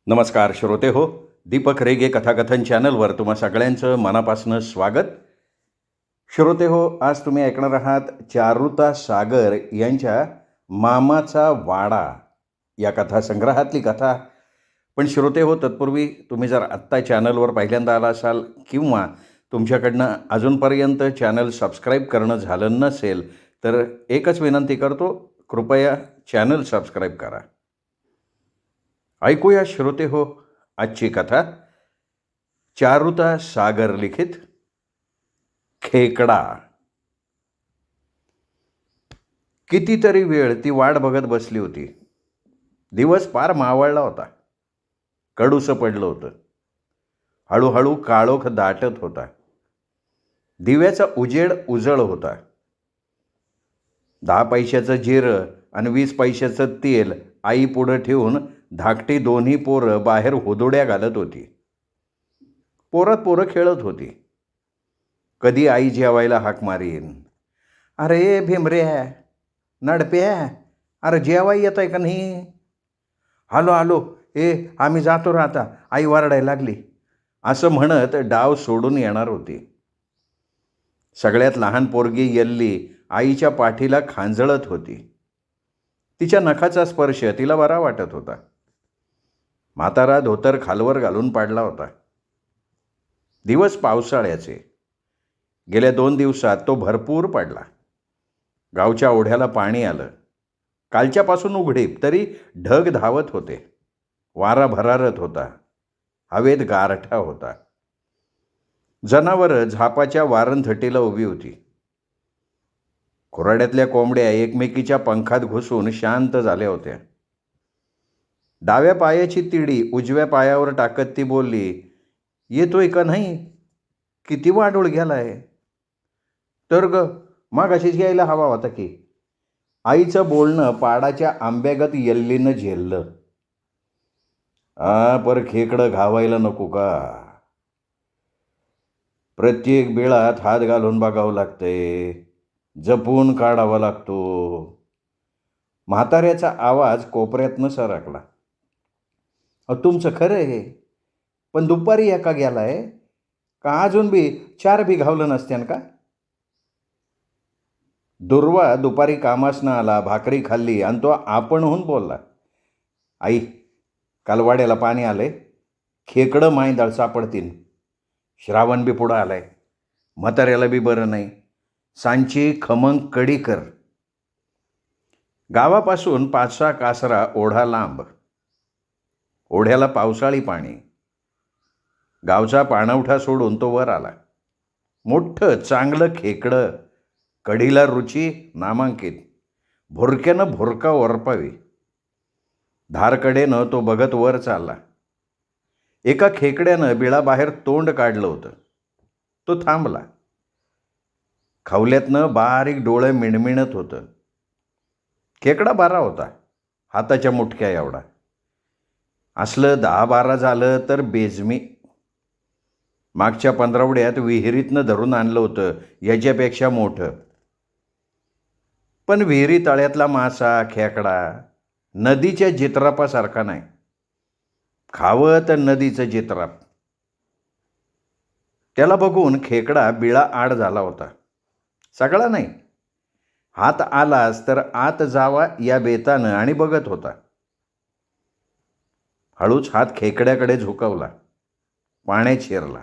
नमस्कार श्रोते हो. दीपक रेगे कथाकथन चॅनलवर तुम्हा सगळ्यांचं मनापासून स्वागत. श्रोते हो, आज तुम्ही ऐकणार आहात चारुता सागर यांच्या मामाचा वाडा या कथासंग्रहातली कथा. पण श्रोते हो, तत्पूर्वी तुम्ही जर आत्ता चॅनलवर पहिल्यांदा आला असाल किंवा तुमच्याकडनं अजूनपर्यंत चॅनल सबस्क्राईब करणं झालं नसेल तर एकच विनंती करतो, कृपया चॅनल सबस्क्राईब करा. ऐकूया श्रोते हो आजची कथा. चारुता सागर लिखित खेकडा. कितीतरी वेळ ती वाट बघत बसली होती. दिवस पार मावळला होता. कडूसं पडलं होतं. हळूहळू काळोख दाटत होता. दिव्याचा उजेड उजळ होता. 10 पैशाचं जिरं आणि 20 पैशाचं तेल आई पुढं ठेवून धाकटी दोन्ही पोरं बाहेर होदोड्या घालत होती. पोरात पोरं खेळत होती. कधी आई जेवायला हाक मारीन, "अरे भिमऱ्या, नडप्या, अरे जेवाय येत आहे का नाही?" "आलो आलो, आम्ही जातो रे आता, आई वरडायला लागली," असं म्हणत डाव सोडून येणार होती. सगळ्यात लहान पोरगी यल्ली आईच्या पाठीला खांजळत होती. तिच्या नखाचा स्पर्श तिला बरा वाटत होता. म्हातारा धोतर खालवर घालून पाडला होता. दिवस पावसाळ्याचे. गेल्या 2 दिवसात तो भरपूर पडला. गावच्या ओढ्याला पाणी आलं. कालच्यापासून उघडीप, तरी ढग धावत होते. वारा भरारत होता. हवेत गारठा होता. जनावरं झापाच्या वारणथटीला उभी होती. खुराड्यातल्या कोंबड्या एकमेकीच्या पंखात घुसून शांत झाल्या होत्या. डाव्या पायाची तिडी उजव्या पायावर टाकत ती बोलली, "येतोय का नाही? किती वाढूळ गेलाय." "तर ग, मागाशीच यायला हवा होता की." आईचं बोलणं पाडाच्या आंब्यागत यल्लीनं झेललं. पर खेकडं घावायला नको का? प्रत्येक बिळात हात घालून बघावं लागतंय. जपून काढावा लागतो." म्हाताऱ्याचा आवाज कोपऱ्यातनं सरकला. तुमचं खरं आहे, पण दुपारी एका गेलाय का अजून बी 4 बी घावलं नसत्यान का? दुर्वा दुपारी कामासनं आला, भाकरी खाल्ली आणि तो आपणहून बोलला, "आई, काल वाड्याला पाणी आलंय. खेकडं मायंदाळ सापडतीन. श्रावण बी पुढं आलाय. म्हाताऱ्याला बी बरं नाही. सांची खमंग कडी कर." गावापासून 5-6 कासरा ओढा लांब. ओढ्याला पावसाळी पाणी. गावचा पाणवठा सोडून तो वर आला. मोठं चांगलं खेकडं, कढीला रुची नामांकित. भुरक्यानं भुरका ओरपावी. धारकडेनं तो बघत वर चालला. एका खेकड्यानं बिळाबाहेर तोंड काढलं होतं. तो थांबला. खवल्यातनं बारीक डोळं मिणमिणत होतं. खेकडा बारा होता, हाताच्या मुठक्या एवढा. असलं 10-12 झालं तर बेजमी. मागच्या पंधरवड्यात विहिरीतनं धरून आणलं होतं याच्यापेक्षा मोठं. पण विहिरी तळ्यातला मासा खेकडा नदीच्या जित्रापासारखा नाही. खावं तर नदीचं जित्राप. त्याला बघून खेकडा बिळा आड झाला होता. सगळा नाही, हात आलाच तर आत जावा या बेतानं आणि बघत होता. हळूच हात खेकड्याकडे झुकवला. पाण्यात शिरला.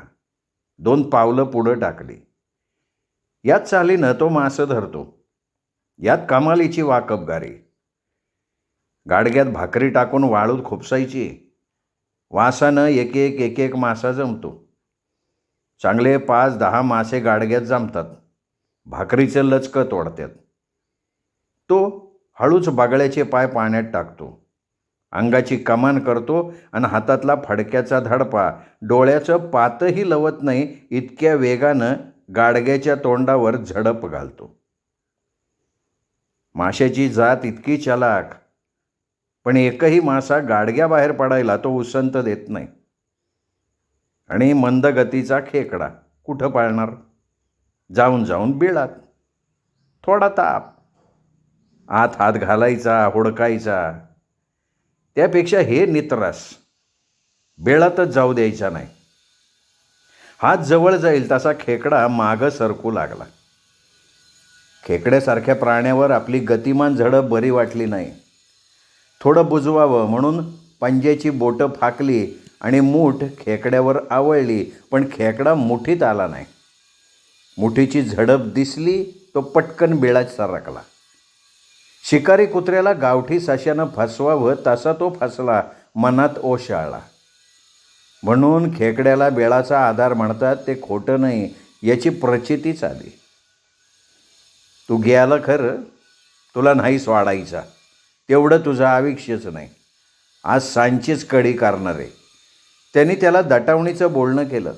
2 पावलं पुढं टाकली. याच चालीनं तो मासं धरतो. यात कमालीची वाकबगारी. गाडग्यात भाकरी टाकून वाळूत खुपसायची. वासानं एक एक मासा जमतो. चांगले 5-10 मासे गाडग्यात जमतात. भाकरीचं लचकं तोडतात. तो हळूच बगळ्याचे पाय पाण्यात टाकतो. अंगाची कमान करतो आणि हातातला फडक्याचा धडपा डोळ्याचं पातही लवत नाही इतक्या वेगानं गाडग्याच्या तोंडावर झडप घालतो. माशाची जात इतकी चलाक, पण एकही मासा गाडग्याबाहेर पडायला तो उसंत देत नाही. आणि मंदगतीचा खेकडा कुठं पाळणार? जाऊन जाऊन बिळात. थोडा ताप. आत हात घालायचा, हुडकायचा. त्यापेक्षा हे नित्रास. बेळातच जाऊ द्यायचा नाही. हात जवळ जाईल तसा खेकडा मागं सरकू लागला. खेकड्यासारख्या प्राण्यावर आपली गतिमान झडप बरी वाटली नाही. थोडं बुजवावं म्हणून पंज्याची बोटं फाकली आणि मूठ खेकड्यावर आवळली, पण खेकडा मुठीत आला नाही. मुठीची झडप दिसली तो पटकन बेळात सरकला. शिकारी कुत्र्याला गावठी सश्यानं फसवावं तसा तो फसला, मनात ओशाळला. म्हणून खेकड्याला बेळाचा आधार म्हणतात ते खोटं नाही याची प्रचितीच आली. तू गेला खरं, तुला नाही सोडायचा, तेवढं तुझं आयुष्यच नाही. आज सांचीच कडी करणारे. त्यांनी त्याला दटावणीचं बोलणं केलं.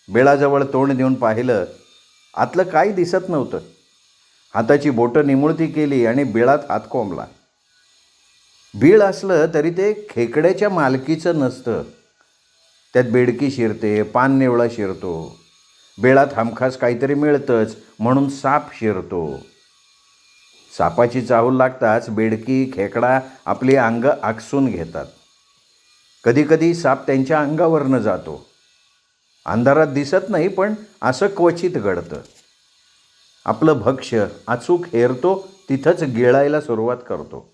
बेळाजवळ तोंड देऊन पाहिलं, आतलं काही दिसत नव्हतं. हाताची बोटं निमुळती केली आणि बिळात हात कोंबला. बीळ असलं तरी ते खेकड्याच्या मालकीचं नसतं. त्यात बेडकी शिरते, पाननिवळा शिरतो. बेळात हमखास काहीतरी मिळतंच म्हणून साप शिरतो. सापाची चाहूल लागताच बेडकी खेकडा आपली अंग आकसून घेतात. कधीकधी साप त्यांच्या अंगावरनं जातो. अंधारात दिसत नाही, पण असं क्वचित घडतं. आपलं भक्ष्य अचूक हेरतो तिथंच गिळायला सुरुवात करतो.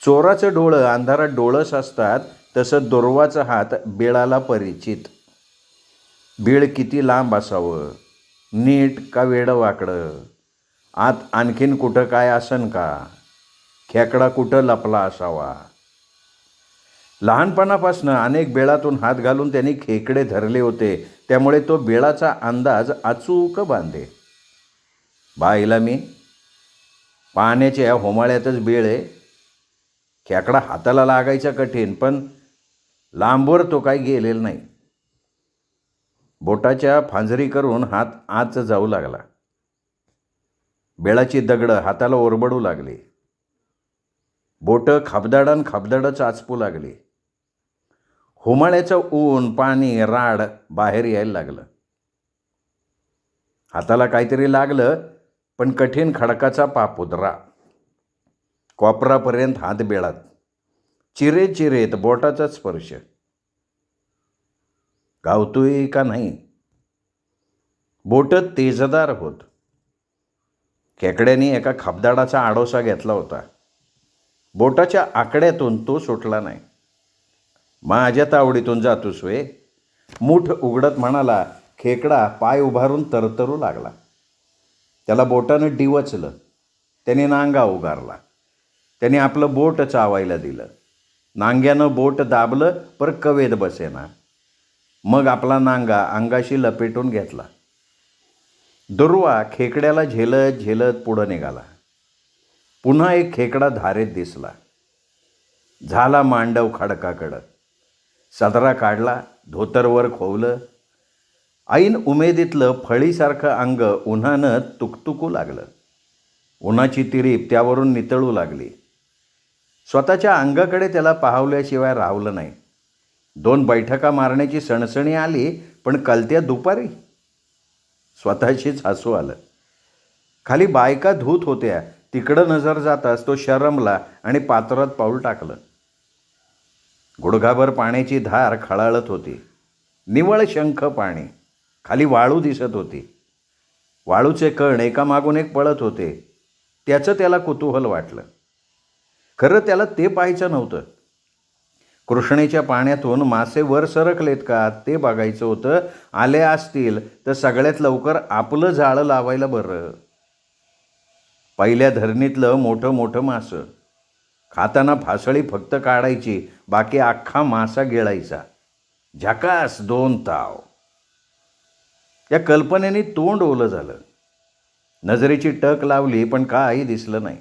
चोराचं डोळं अंधारात डोळस असतात, तसं दुर्वाचं हात बिळाला परिचित. बीळ किती लांब असावं, नीट का वेडं वाकडं, आत आणखीन कुठं काय असन का, खेकडा कुठं लपला असावा. लहानपणापासनं अनेक बेळातून हात घालून त्यांनी खेकडे धरले होते, त्यामुळे तो बेळाचा अंदाज अचूक बांधे. बाईला मी पाण्याच्या होमाळ्यातच बेळ आहे. खेकडा हाताला लागायचा कठीण, पण लांबवर तो काही गेलेला नाही. बोटाच्या फांजरी करून हात आत जाऊ लागला. बेळाची दगडं हाताला ओरबडू लागली. बोटं खाबदाडान खाबदाडं चाचपू लागली. होमाळ्याचं ऊन, पाणी, राड बाहेर यायला लागलं. हाताला काहीतरी लागलं, पण कठीण खडकाचा पापुद्रा. कोपरापर्यंत हात बेळात, चिरेत बोटाचा स्पर्श. गावतोय का नाही? बोटं तेजदार होत. खेकड्याने एका खाबदाडाचा आडोसा घेतला होता. बोटाच्या आकड्यातून तो सुटला नाही. माझ्या तावडीतून जातोस वे? मूठ उघडत म्हणाला. खेकडा पाय उभारून तरतरू लागला. त्याला बोटानं डिवचलं. त्याने नांगा उगारला. त्याने आपलं बोट चावायला दिलं. नांग्यानं बोट दाबलं, पर कवेत बसेना. मग आपला नांगा अंगाशी लपेटून घेतला. दुर्वा खेकड्याला झेलत झेलत पुढं निघाला. पुन्हा एक खेकडा धारेत दिसला. झाला मांडव खडकाकडं. सदरा काढला, धोतरवर खोवलं. ऐन उमेदीतलं फळीसारखं अंग उन्हानं तुकतुकू लागलं. उन्हाची तिरीप त्यावरून नितळू लागली. स्वतःच्या अंगाकडे त्याला पाहवल्याशिवाय राहवलं नाही. 2 बैठका मारण्याची सणसणी आली, पण कलत्या दुपारी. स्वतःशीच हसू आलं. खाली बायका धूत होत्या. तिकडं नजर जाताच तो शरमला आणि पात्रात पाऊल टाकलं. गुडघाभर पाण्याची धार खळाळत होती. निव्वळ शंख पाणी. खाली वाळू दिसत होती. वाळूचे कण एकामागून एक पळत होते. त्याचं त्याला कुतूहल वाटलं. खरं त्याला ते पाहायचं नव्हतं. कृष्णेच्या पाण्यातून मासे वर सरकलेत का ते बघायचं होतं. आले असतील तर सगळ्यात लवकर आपलं जाळं लावायला बरं. पहिल्या धरणीतलं मोठं मासं. खाताना फासळी फक्त काढायची, बाकी अख्खा मासा गिळायचा. झकास 2 ताव. या कल्पनेने तोंड ओलं झालं. नजरेची टक लावली, पण काही दिसलं नाही.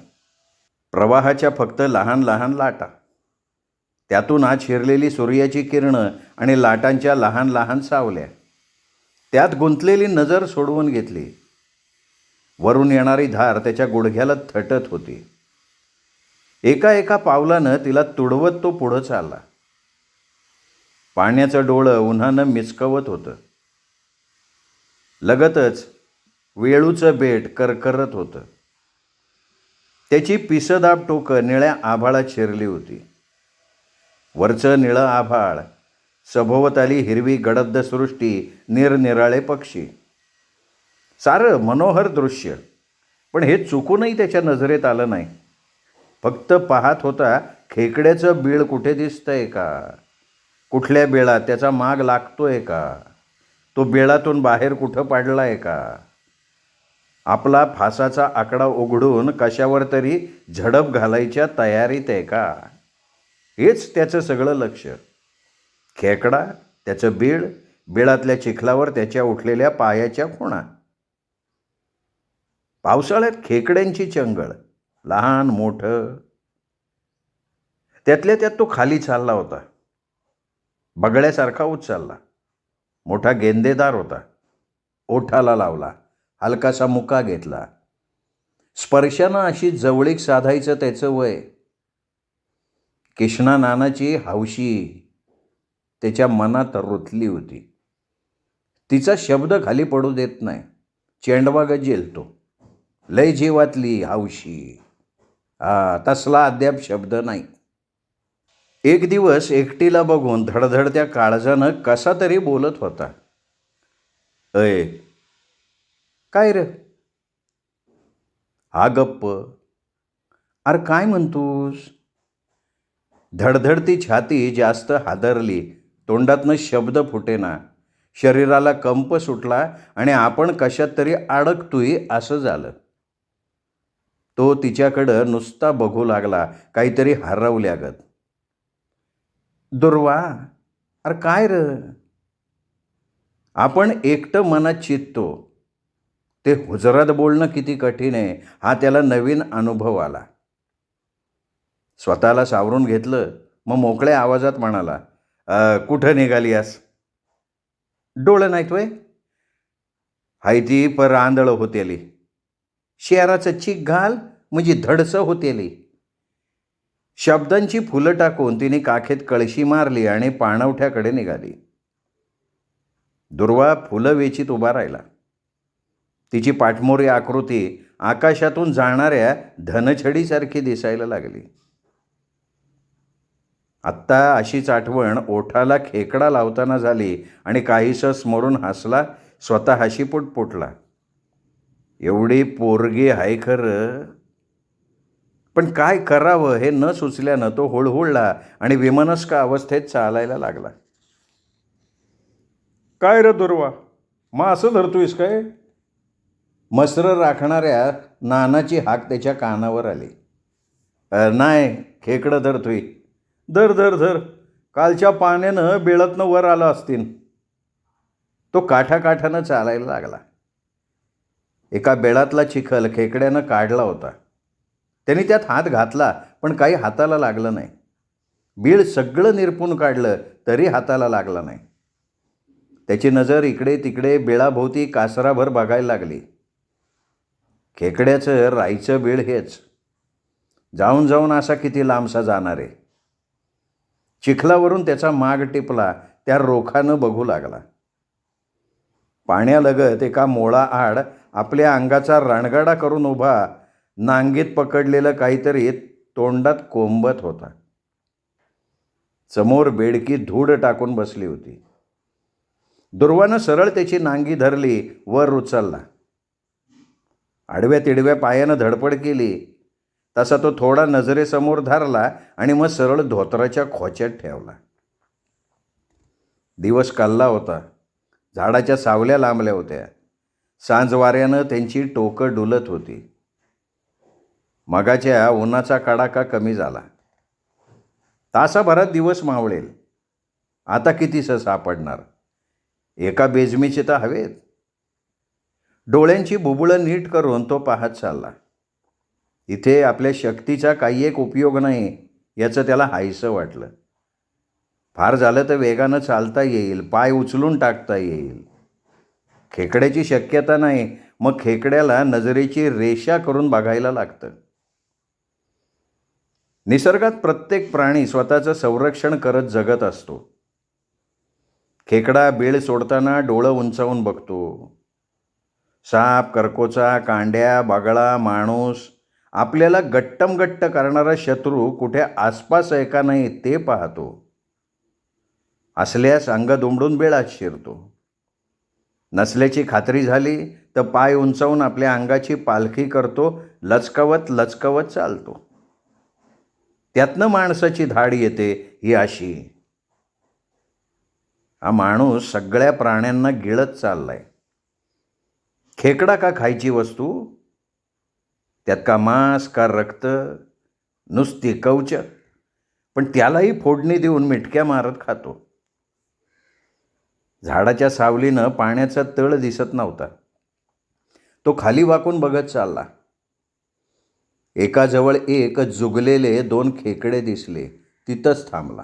प्रवाहाच्या फक्त लहान लहान लाटा. त्यातून आत शिरलेली सूर्याची किरणं आणि लाटांच्या लहान लहान सावल्या. त्यात गुंतलेली नजर सोडवून घेतली. वरून येणारी धार त्याच्या गुडघ्याला थटत होती. एका पावलानं तिला तुडवत तो पुढं चालला. पाण्याचं डोळं उन्हानं मिचकवत होतं. लगतच वेळूचं बेट करकरत होतं. त्याची पिसदाब टोकं निळ्या आभाळात शिरली होती. वरचं निळं आभाळ, सभोवताली हिरवी गडद सृष्टी, निरनिराळे पक्षी, सारं मनोहर दृश्य. पण हे चुकूनही त्याच्या नजरेत आलं नाही. फक्त पाहत होता खेकड्याचं बीळ कुठे दिसतंय का, कुठल्या बेळात त्याचा माग लागतोय का, तो बेळातून बाहेर कुठं पाडलाय का, आपला फासाचा आकडा उघडून कशावर तरी झडप घालायच्या तयारीत आहे का. हेच त्याचं सगळं लक्ष. खेकडा, त्याचं बीळ, बिळातल्या चिखलावर त्याच्या उठलेल्या पायाच्या खुणा. पावसाळ्यात खेकड्यांची चंगळ, लहान मोठं. त्यातल्या त्यात तो खाली चालला होता. बगळ्यासारखा उचलला. मोठा गेंदेदार होता. ओठाला लावला, हलकासा मुका घेतला. स्पर्शानं अशी जवळीक साधायचं त्याचं वय. किष्णा नानाची हौशी त्याच्या मनात रुतली होती. तिचा शब्द खाली पडू देत नाही. चेंडवा गजेल तो. लय जीवातली हौशी. तसला अद्याप शब्द नाही. एक दिवस एकटीला बघून धडधडत्या काळजानं कसा तरी बोलत होता. अय, काय रे? हा गप्प. अरे काय म्हणतोस? धडधडती छाती जास्त हादरली. तोंडातनं शब्द फुटेना. शरीराला कंप सुटला आणि आपण कशात तरी अडकतोय असं झालं. तो तिच्याकडं नुसता बघू लागला, काहीतरी हरवल्यागत. दुर्वा, अरे काय र? आपण एकटं मनात चित्तो. ते हुजरात बोलणं किती कठीण आहे हा त्याला नवीन अनुभव आला. स्वतःला सावरून घेतलं. मग मोकळ्या आवाजात म्हणाला, कुठं निघाली आज? डोळं नाहीत वय? हायती पर आंधळं होतेली. शेराचं चीक घाल म्हणजे धडसं होतेली. शब्दांची फुलं टाकून तिने काखेत कळशी मारली आणि पाणवठ्याकडे निघाली. दुर्वा फुलं वेचीत उभा राहिला. तिची पाठमोरी आकृती आकाशातून जाणाऱ्या धनछडीसारखी दिसायला लागली. आत्ता अशीच आठवण ओठाला खेकडा लावताना झाली आणि काहीसं स्मरून हसला. स्वतःशी पुटपुटला, एवढी पोरगी आहे खरं, पण काय करावं हे न सुचल्यानं तो हुळहुळला आणि विमनस्क अवस्थेत चालायला लागला. काय रे दुर्वा, मग असं धरतोयस काय? मसरं राखणाऱ्या नानाची हाक त्याच्या कानावर आली. नाही, खेकडं धरतोय. धर धर धर, कालच्या पाण्यानं बेळतनं वर आलं असतील. तो काठाकाठानं चालायला लागला. एका बेळातला चिखल खेकड्यानं काढला होता. त्यांनी त्यात हात घातला, पण काही हाताला लागलं नाही. बीळ सगळं निरपून काढलं तरी हाताला लागला नाही. त्याची नजर इकडे तिकडे बेळाभोवती कासराभर बघायला लागली. खेकड्याचं राईचं बीळ हेच. जाऊन जाऊन असा किती लांबसा जाणार आहे. चिखलावरून त्याचा माग टिपला. त्या रोखानं बघू लागला. पाण्यालगत एका मोळाआड आपल्या अंगाचा रणगाडा करून उभा, नांगीत पकडलेलं काहीतरी तोंडात कोंबत होता. समोर बेडकी धूड टाकून बसली होती. दुर्वानं सरळ त्याची नांगी धरली, वर उचलला. आडव्या तिडव्या पायानं धडपड केली. तसा तो थोडा नजरेसमोर धरला आणि मग सरळ धोतराच्या खोच्यात ठेवला. दिवस कल्ला होता. झाडाच्या सावल्या लांबल्या होत्या. सांज वाऱ्यानं त्यांची टोकं डुलत होती. मगाच्या उन्हाचा कडाका कमी झाला. तासाभरात दिवस मावळेल. आता कितीसं सापडणार? एका बेजमीचे तर हवेत. डोळ्यांची बुबुळं नीट करून तो पाहत चालला. इथे आपल्या शक्तीचा काही एक उपयोग नाही याचं त्याला हायसं वाटलं. फार झालं तर वेगानं चालता येईल, पाय उचलून टाकता येईल. खेकड्याची शक्यता नाही, मग खेकड्याला नजरेची रेषा करून बघायला लागतं. निसर्गात प्रत्येक प्राणी स्वतःचं संरक्षण करत जगत असतो. खेकडा बेळ सोडताना डोळं उंचावून बघतो. साप, करकोचा, कांड्या, बगळा, माणूस आपल्याला गट्टमगट्ट करणारा शत्रू कुठे आसपास आहे का नाही ते पाहतो. असल्यास अंग दुमडून बिळात शिरतो. नसल्याची खात्री झाली तर पाय उंचावून आपल्या अंगाची पालखी करतो, लचकवत लचकवत चालतो. त्यातनं माणसाची धाड येते ही अशी. हा माणूस सगळ्या प्राण्यांना गिळत चाललाय. खेकडा का खायची वस्तू? त्यात का मांस का रक्त, नुसती कवच, पण त्यालाही फोडणी देऊन मिटक्या मारत खातो. झाडाच्या सावलीनं पाण्याचा तळ दिसत नव्हता. तो खाली वाकून बघत चालला. एकाजवळ एक जुगलेले 2 खेकडे दिसले. तिथंच थांबला.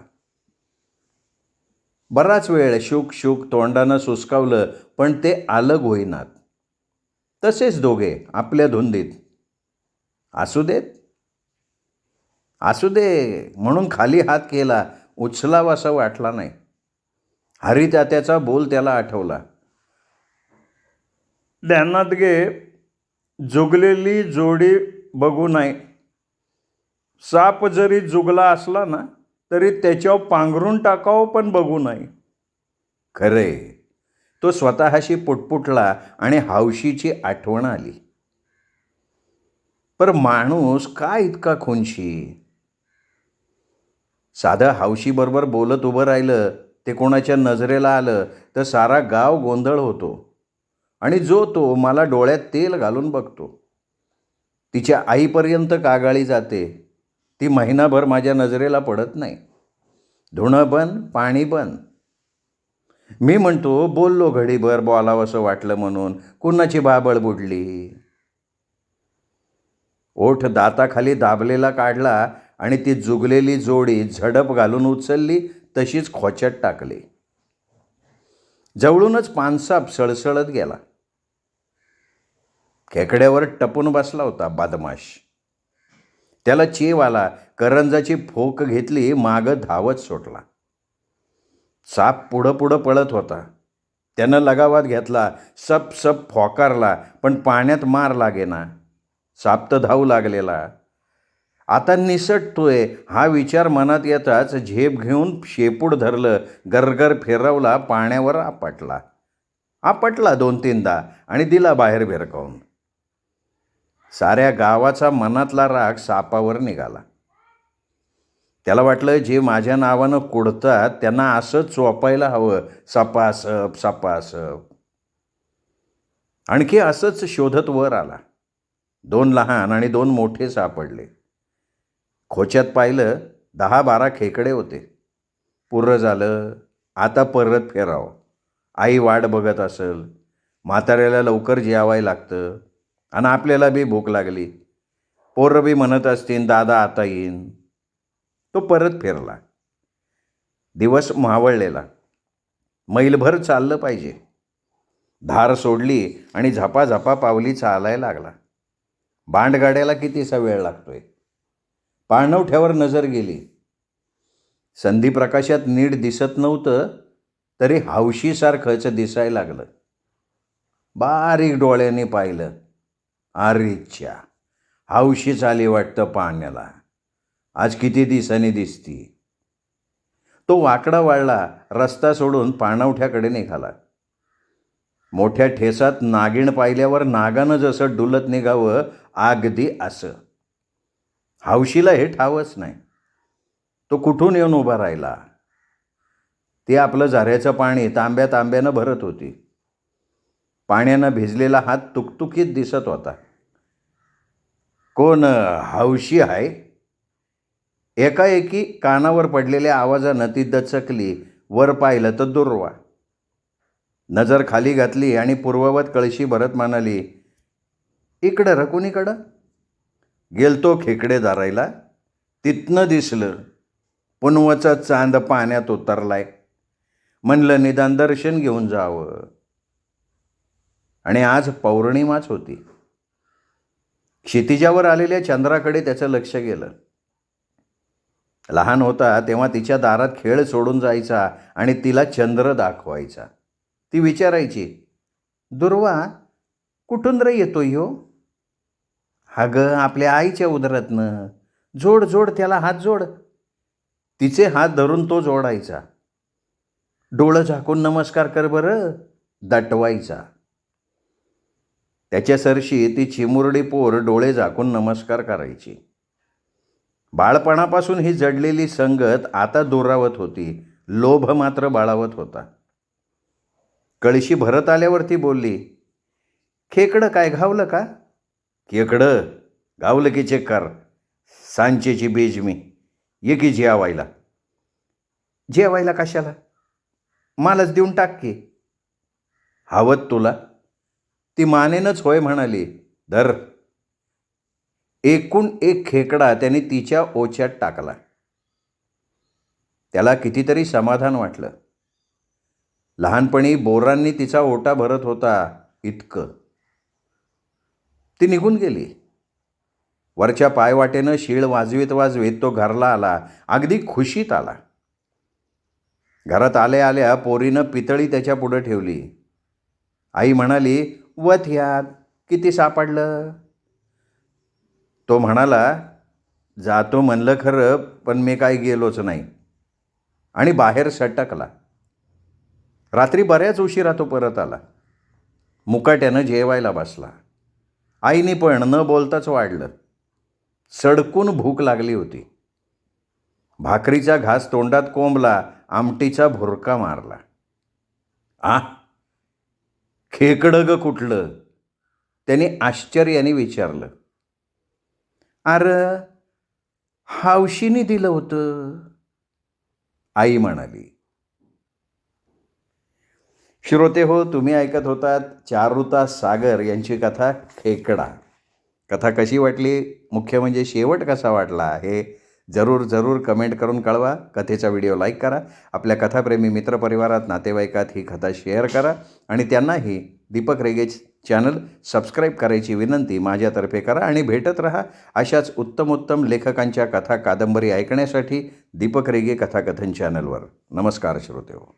बराच वेळ शुक शुक तोंडानं सुसकावलं, पण ते अलग होईनात. तसेच दोघे आपल्या धुंदीत. असू देत, असू दे म्हणून खाली हात केला. उचलावासा वाटला नाही. हरितात्याचा बोल त्याला आठवला. ध्यानात घे, जुगलेली जोडी बघू नाही. साप जरी जुगला असला ना तरी त्याच्यावर पांघरून टाकावं, पण बघू नाही. खरे, तो स्वतःशी पुटपुटला आणि हौशीची आठवण आली. पर माणूस का इतका खुनशी? साधं हौशीबरोबर बोलत उभं राहिलं, ते कोणाच्या नजरेला आलं तर सारा गाव गोंधळ होतो. आणि जो तो मला डोळ्यात तेल घालून बघतो. तिच्या आईपर्यंत कागाळी जाते. ती महिनाभर माझ्या नजरेला पडत नाही. धुणं बंद, पाणी बंद. मी म्हणतो बोललो घडीभर, बोलावंसं वाटलं म्हणून. कुणाची बाबळ बुडली? ओठ दाताखाली दाबलेला काढला आणि ती जुगलेली जोडी झडप घालून उचलली, तशीच खोच्यात टाकली. जवळूनच पानसाप सळसळत गेला. खेकड्यावर टपून बसला होता बदमाश. त्याला चेव आला. करंजाची फोक घेतली, मागं धावत सुटला. साप पुढं पुढं पळत होता. त्यानं लगावात घेतला, सप सप फोकारला, पण पाण्यात मार लागेना. साप तर धावू लागलेला. आता निसटतोय हा विचार मनात येताच झेप घेऊन शेपूट धरलं, गरगर फिरवला, पाण्यावर आपटला. आपटला 2-3दा आणि दिला बाहेर भिरकावून. साऱ्या गावाचा मनातला राग सापावर निघाला. त्याला वाटलं, जे माझ्या नावानं कुडतात त्यांना असं चोपायला हवं, सपासप सपासप. आणखी असंच शोधत वर आला. 2 लहान आणि 2 मोठे सापडले. खोच्यात पाहिलं, 10-12 खेकडे होते. पुरं झालं, आता परत फिरावं. आई वाट बघत असेल. म्हाताऱ्याला लवकर जेवायला लागतं आणि आपल्याला बी भूक लागली. पोरं बी म्हणत असतील, दादा आता येईन. तो परत फिरला. दिवस मावळलेला. मैलभर चाललं पाहिजे. धार सोडली आणि झपाझपा पावली चालायला लागला. बांडगाड्याला कितीसा वेळ लागतोय. पाणवठ्यावर नजर गेली. संधीप्रकाशात नीट दिसत नव्हतं, तरी हौशीसारखंच दिसायला लागलं. बारीक डोळ्यांनी पाहिलं. अरेच्या, हौशीच आली वाटतं पाण्याला. आज किती दिवसांनी दिसती. तो वाकडा वाळला, रस्ता सोडून पाणवठ्याकडे निघाला. मोठ्या ठेसात नागिण पाहिल्यावर नागानं जसं डुलत निघावं, अगदी असं. हौशीला हे ठावच नाही. तो कुठून येऊन उभा राहिला. ते आपलं झऱ्याचं पाणी तांब्यानं भरत होती. पाण्यानं भिजलेला हात तुकतुकीत दिसत होता. कोण हौशी आहे? एकाएकी कानावर पडलेल्या आवाजानं ती दचकली. वर पाहिलं तर दुर्वा. नजर खाली घातली आणि पूर्ववत कळशी भरत म्हणाली, इकडं र, कुणीकडं? गेलतो खेकडे धरायला, तिथनं दिसलं. पुनवचा चांद पाण्यात उतरलाय. म्हणलं निदान दर्शन घेऊन जावं. आणि आज पौर्णिमाच होती. क्षितिजावर आलेल्या चंद्राकडे त्याचं लक्ष गेलं. लहान होता तेव्हा तिच्या दारात खेळ सोडून जायचा आणि तिला चंद्र दाखवायचा. ती विचारायची, दुर्वा कुठून रे येतो ह्यो? अगं आपल्या आईच्या उदरातनं. जोड जोड त्याला हात जोड. तिचे हात धरून तो जोडायचा. डोळं झाकून नमस्कार कर बरं, दटवायचा. त्याच्या सरशी ती चिमुरडी पोर डोळे झाकून नमस्कार करायची. बाळपणापासून ही जडलेली संगत आता दुरावत होती. लोभ मात्र बाळावत होता. कळशी भरत आल्यावरती बोलली, खेकडं काय घावलं का? खेकडं गावलं की चेक कर. सांचेची बीज मी. ये की जेवायला. जेवायला कशाला? मालच देऊन टाक की. हवत तुला? ती मानेनच होय म्हणाली. धर. एकूण एक खेकडा त्याने तिच्या ओच्यात टाकला. त्याला कितीतरी समाधान वाटलं. लहानपणी बोरांनी तिचा ओटा भरत होता इतकं. ती निघून गेली. वरच्या पायवाटेनं शीळ वाजवीत वाजवीत तो घरला आला. अगदी खुशीत आला. घरात आल्या आल्या पोरीनं पितळी त्याच्या पुढं ठेवली. आई म्हणाली, वत ह्यात, किती सापडलं? तो म्हणाला, जातो म्हणलं खरं, पण मी काय गेलोच नाही. आणि बाहेर सटकला. रात्री बऱ्याच उशिरा तो परत आला. मुकाट्यानं जेवायला बसला. आईने पण न बोलताच वाढलं. सडकून भूक लागली होती. भाकरीचा घास तोंडात कोंबला. आमटीचा भुरका मारला. खेकडं ग कुठलं? त्याने आश्चर्याने विचारलं. अरे हावशीने दिलं होतं, आई म्हणाली. श्रोते हो, तुम्ही ऐकत होतात चारुता सागर यांची कथा खेकडा. कथा कशी वाटली, मुख्य म्हणजे शेवट कसा वाटला, हे जरूर कमेंट करून कळवा. कथेचा व्हिडिओ लाईक करा. आपल्या कथाप्रेमी मित्रपरिवारात, नातेवाईकात ही कथा शेअर करा आणि त्यांनाही दीपक रेगे चॅनल सबस्क्राईब करायची विनंती माझ्यातर्फे करा. आणि भेटत रहा अशाच उत्तम लेखकांच्या कथा कादंबरी ऐकण्यासाठी दीपक रेगे कथाकथन चॅनलवर. नमस्कार श्रोते हो.